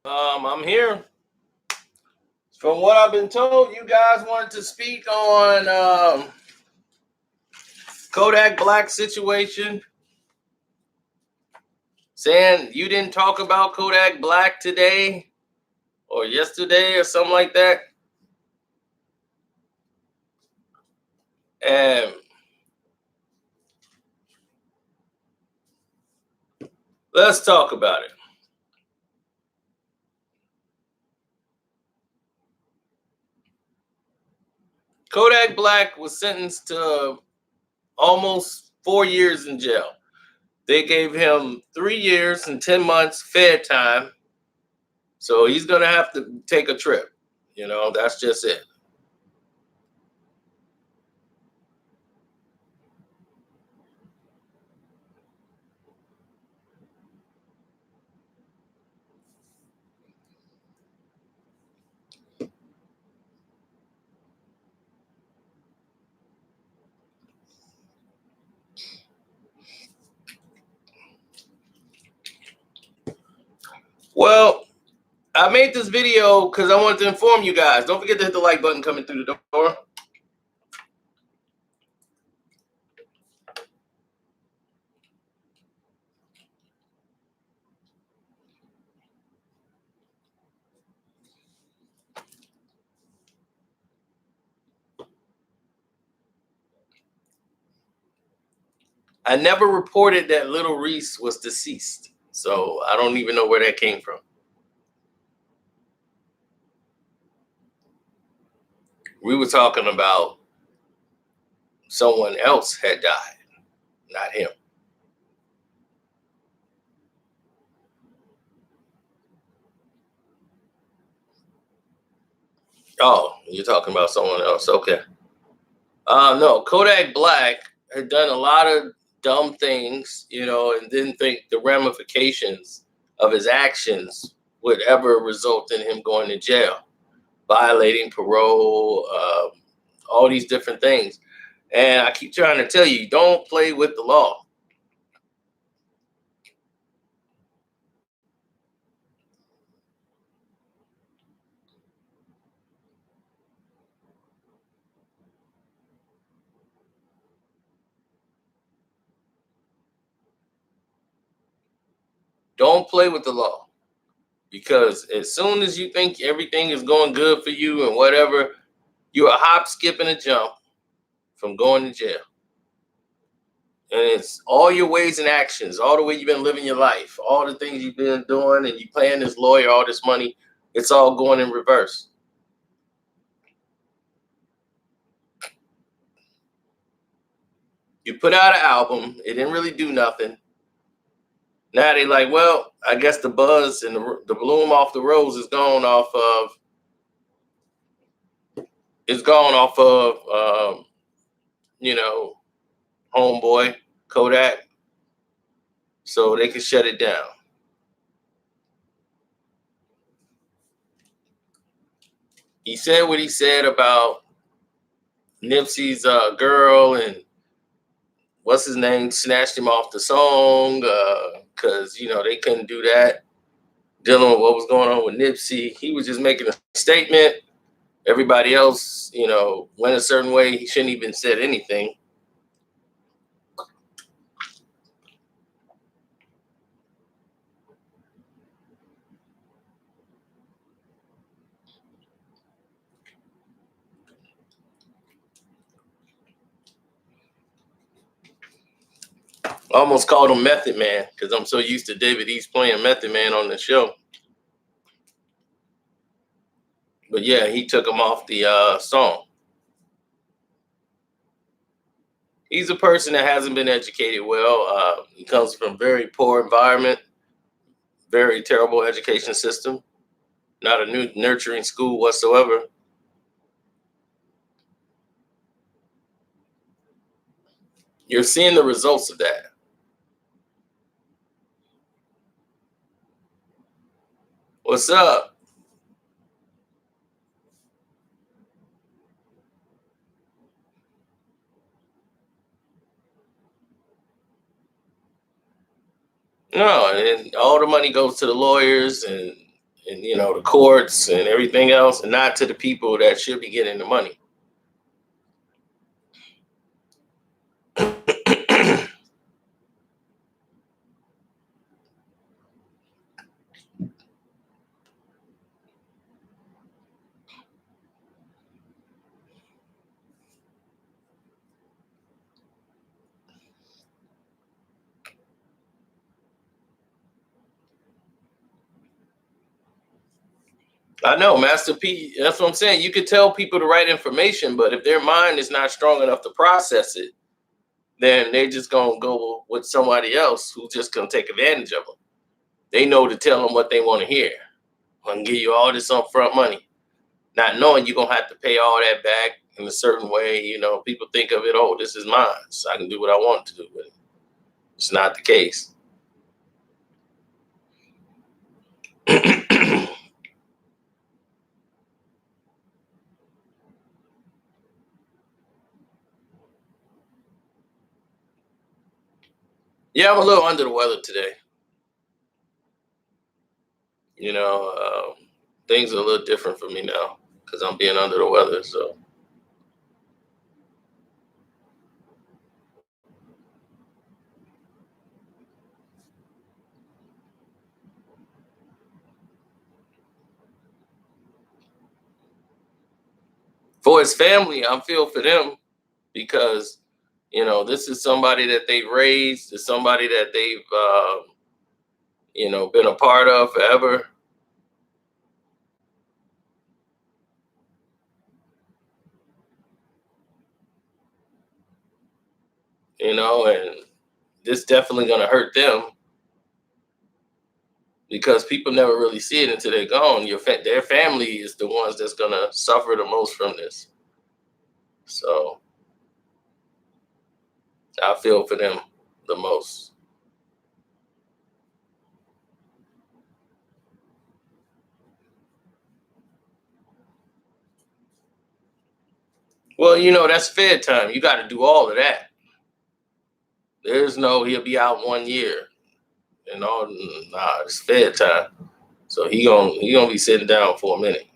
I'm here. From what I've been told, you guys wanted to speak on Kodak Black situation, saying you didn't talk about Kodak Black today or yesterday or something like that. And let's talk about it. Kodak Black was sentenced to almost 4 years in jail. They gave him 3 years and 10 months fed time. So he's going to have to take a trip. That's just it. Well, I made this video because I wanted to inform you guys. Don't forget to hit the like button coming through the door. I never reported that Little Reese was deceased, so I don't even know where that came from. We were talking about someone else had died, not him. Oh, you're talking about someone else. Okay. No, Kodak Black had done a lot of dumb things, and didn't think the ramifications of his actions would ever result in him going to jail, violating parole, all these different things. And I keep trying to tell you, don't play with the law. Don't play with the law, because as soon as you think everything is going good for you and whatever, you're a hop, skip, and a jump from going to jail. And it's all your ways and actions, all the way you've been living your life, all the things you've been doing, and you paying this lawyer all this money, it's all going in reverse. You put out an album, it didn't really do nothing. Now they like, well, I guess the buzz and the bloom off the rose is gone off of. It's gone off of, you know, homeboy Kodak, so they can shut it down. He said what he said about Nipsey's girl, and what's his name snatched him off the song because they couldn't do that, dealing with what was going on with Nipsey. He was just making a statement. Everybody else, went a certain way. He shouldn't even said anything. I almost called him Method Man because I'm so used to David East playing Method Man on the show. But yeah, he took him off the song. He's a person that hasn't been educated well. He comes from a very poor environment, very terrible education system, not a new nurturing school whatsoever. You're seeing the results of that. What's up? No, and all the money goes to the lawyers, and and the courts and everything else, and not to the people that should be getting the money. I know, Master P. That's what I'm saying. You could tell people the right information, but if their mind is not strong enough to process it, then they just gonna go with somebody else who's just gonna take advantage of them. They know to tell them what they want to hear. I'm gonna give you all this upfront money, not knowing you're gonna have to pay all that back in a certain way. People think of it, oh, this is mine, so I can do what I want to do with it. It's not the case. Yeah, I'm a little under the weather today. You know, things are a little different for me now because I'm being under the weather. So, for his family, I feel for them because this is somebody that they've raised, it's somebody that they've been a part of forever. And this definitely gonna hurt them because people never really see it until they're gone. Their family is the ones that's gonna suffer the most from this. So I feel for them the most. Well, that's Fed time. You got to do all of that. There's no he'll be out 1 year. Nah, it's Fed time. So he gonna be sitting down for a minute.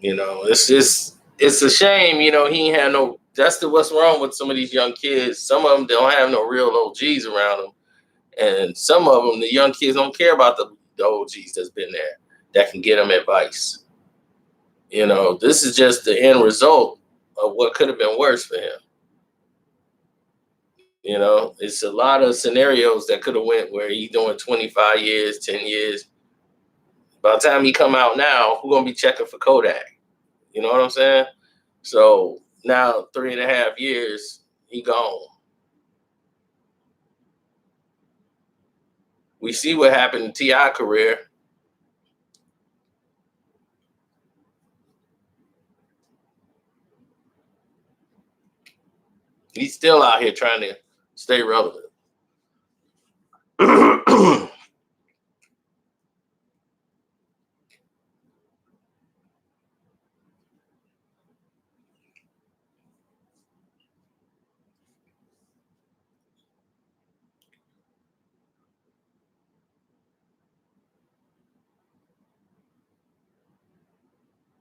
It's a shame. He ain't had no. That's what's wrong with some of these young kids. Some of them don't have no real OGs around them, and some of them, the young kids, don't care about the OGs that's been there that can get them advice. This is just the end result of what could have been worse for him. It's a lot of scenarios that could have went where he's doing 25 years, 10 years. By the time he come out now, who gonna be checking for Kodak? You know what I'm saying? So now 3.5 years, he gone. We see what happened in T.I. career. He's still out here trying to stay relevant.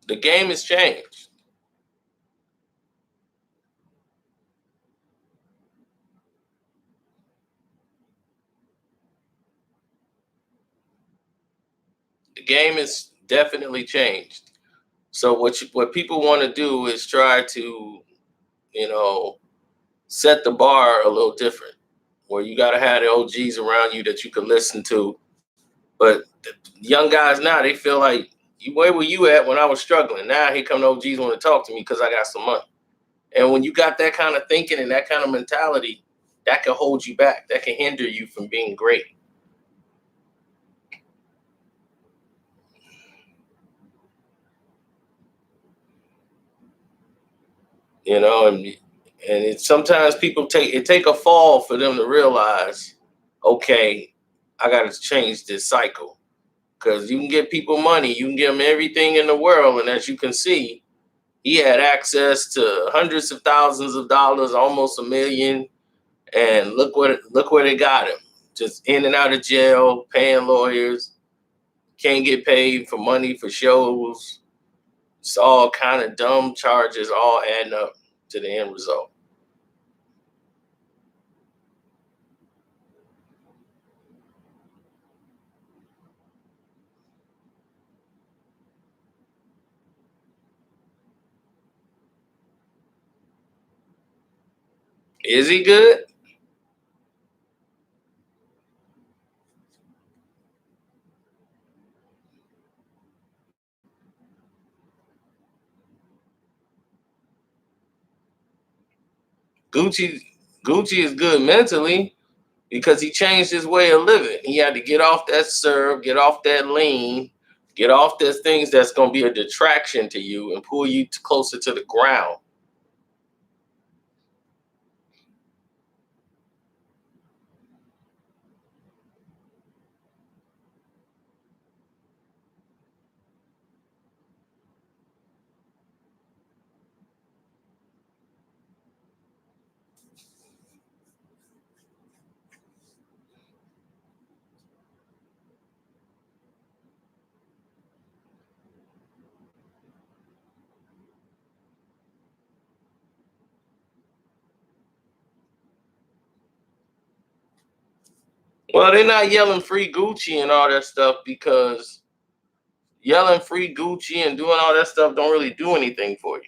The game has changed. The game has definitely changed. So what people want to do is try to, you know, set the bar a little different, where you got to have the OGs around you that you can listen to. But the young guys now, they feel like, where were you at when I was struggling? Now here come the OGs want to talk to me because I got some money. And when you got that kind of thinking and that kind of mentality, that can hold you back. That can hinder you from being great. And sometimes people take a fall for them to realize, okay, I got to change this cycle because you can get people money, you can give them everything in the world, and as you can see, he had access to hundreds of thousands of dollars, almost a million, and look where they got him. Just in and out of jail, paying lawyers, can't get paid for money for shows. It's all kind of dumb charges, all adding up to the end result. Is he good? Gucci Gucci is good mentally because he changed his way of living. He had to get off that syrup, get off that lean, get off those things that's going to be a detraction to you and pull you closer to the ground. Well, they're not yelling free Gucci and all that stuff because yelling free Gucci and doing all that stuff don't really do anything for you.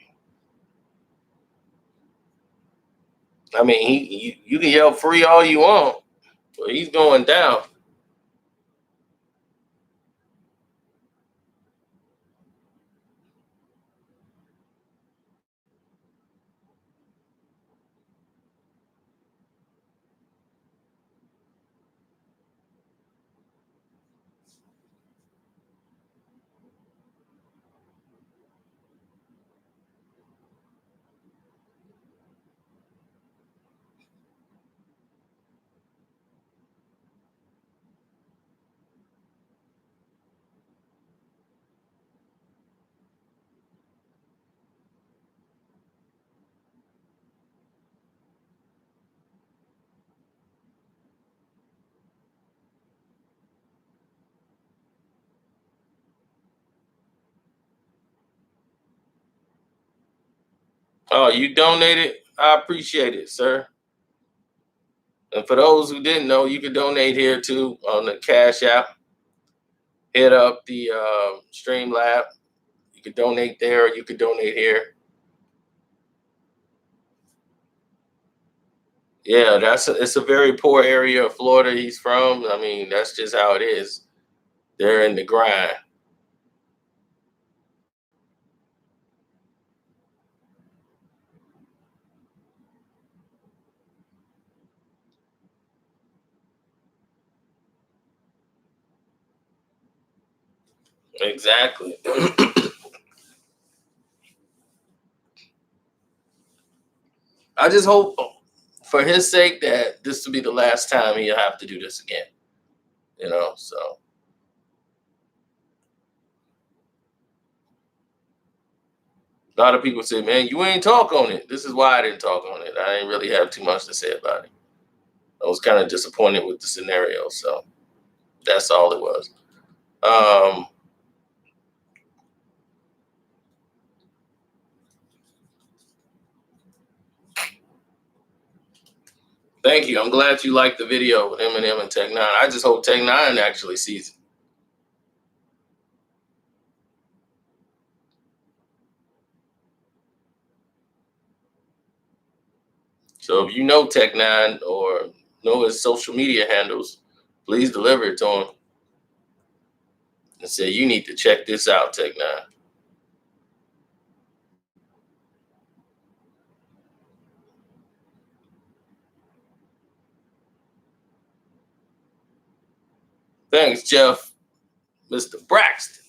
I mean, you can yell free all you want, but he's going down. Oh, you donated? I appreciate it, sir. And for those who didn't know, you can donate here too on the Cash App. Hit up the Streamlab. You could donate there, or you could donate here. Yeah, it's a very poor area of Florida he's from. I mean, that's just how it is. They're in the grind. Exactly. I just hope for his sake that this will be the last time he'll have to do this again. So a lot of people say, man, you ain't talk on it. This is why I didn't talk on it. I didn't really have too much to say about it. I was kind of disappointed with the scenario. So that's all it was. Um, Thank you. I'm glad you liked the video with Eminem and Tech Nine. I just hope Tech Nine actually sees it. So if you know Tech Nine or know his social media handles, please deliver it to him and say you need to check this out, Tech Nine. Thanks, Jeff, Mr. Braxton.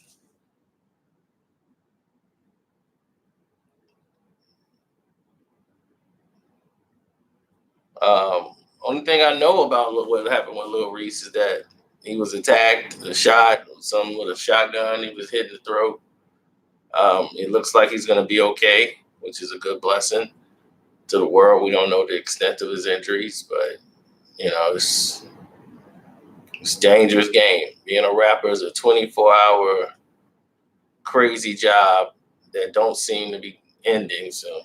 Only thing I know about what happened with Lil Reese is that He was attacked, a shot, some with a shotgun. He was hit in the throat. It looks like he's going to be okay, which is a good blessing to the world. We don't know the extent of his injuries, but it's a dangerous game. Being a rapper is a 24-hour crazy job that don't seem to be ending. So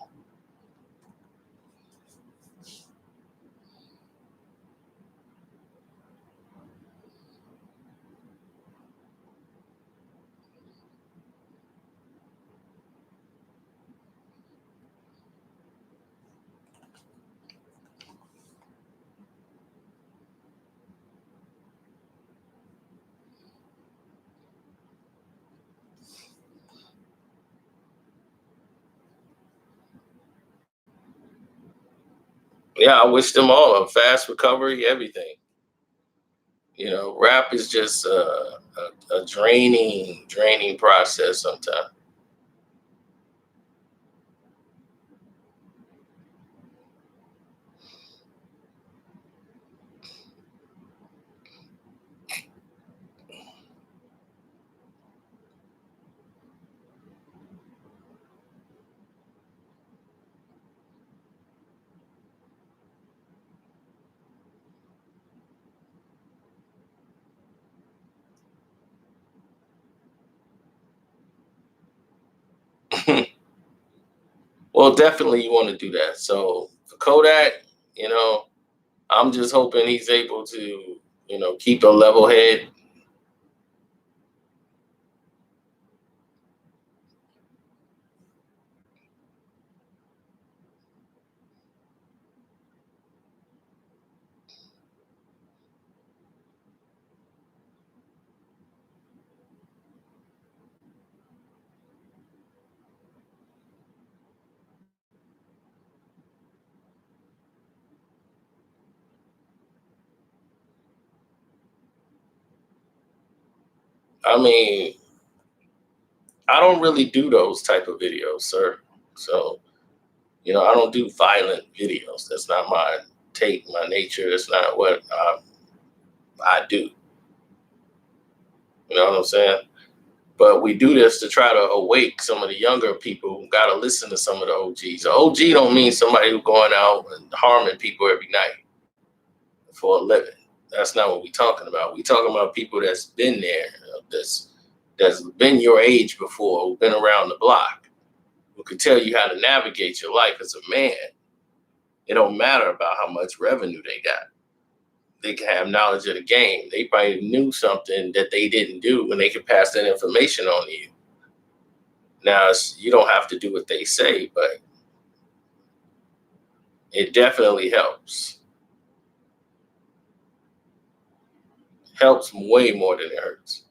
yeah, I wish them all a fast recovery, everything. Rap is just a draining process sometimes. Well, definitely you want to do that. So for Kodak, you know, I'm just hoping he's able to, keep a level head. I mean, I don't really do those type of videos, sir. So, I don't do violent videos. That's not my take, my nature. That's not what I do. You know what I'm saying? But we do this to try to awake some of the younger people who got to listen to some of the OGs. A OG don't mean somebody who's going out and harming people every night for a living. That's not what we're talking about. We're talking about people that's been there, that's been your age before, who've been around the block, who can tell you how to navigate your life as a man. It don't matter about how much revenue they got. They can have knowledge of the game. They probably knew something that they didn't do, and they can pass that information on to you. Now, you don't have to do what they say, but it definitely helps. Helps way more than it hurts.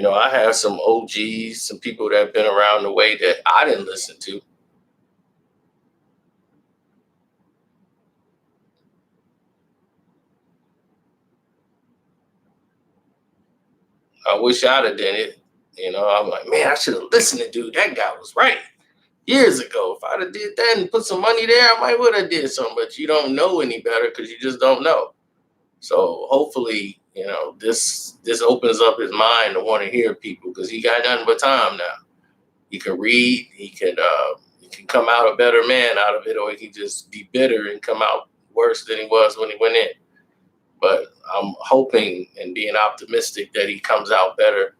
I have some OGs, some people that have been around the way that I didn't listen to. I wish I'd have done it. I'm like, man, I should have listened to dude. That guy was right years ago. If I'd have did that and put some money there, I might would have did something. But you don't know any better because you just don't know. So hopefully, this opens up his mind to want to hear people because he got nothing but time now. He can read. He can come out a better man out of it, or he can just be bitter and come out worse than he was when he went in. But I'm hoping and being optimistic that he comes out better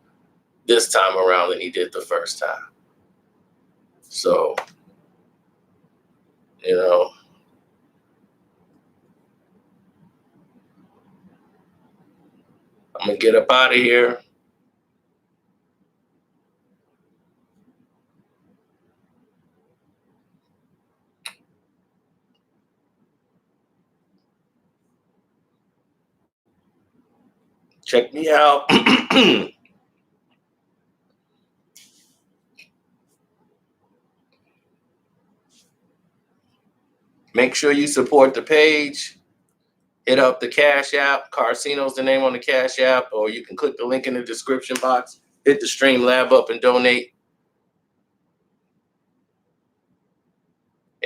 this time around than he did the first time. So, you know, I'm gonna get up out of here. Check me out. Make sure you support the page. Hit up the Cash App. Carcino's the name on the Cash App, or you can click the link in the description box. Hit the Stream Lab up and donate.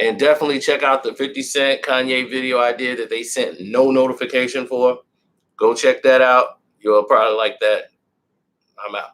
And definitely check out the 50 Cent Kanye video I did that they sent no notification for. Go check that out. You'll probably like that. I'm out.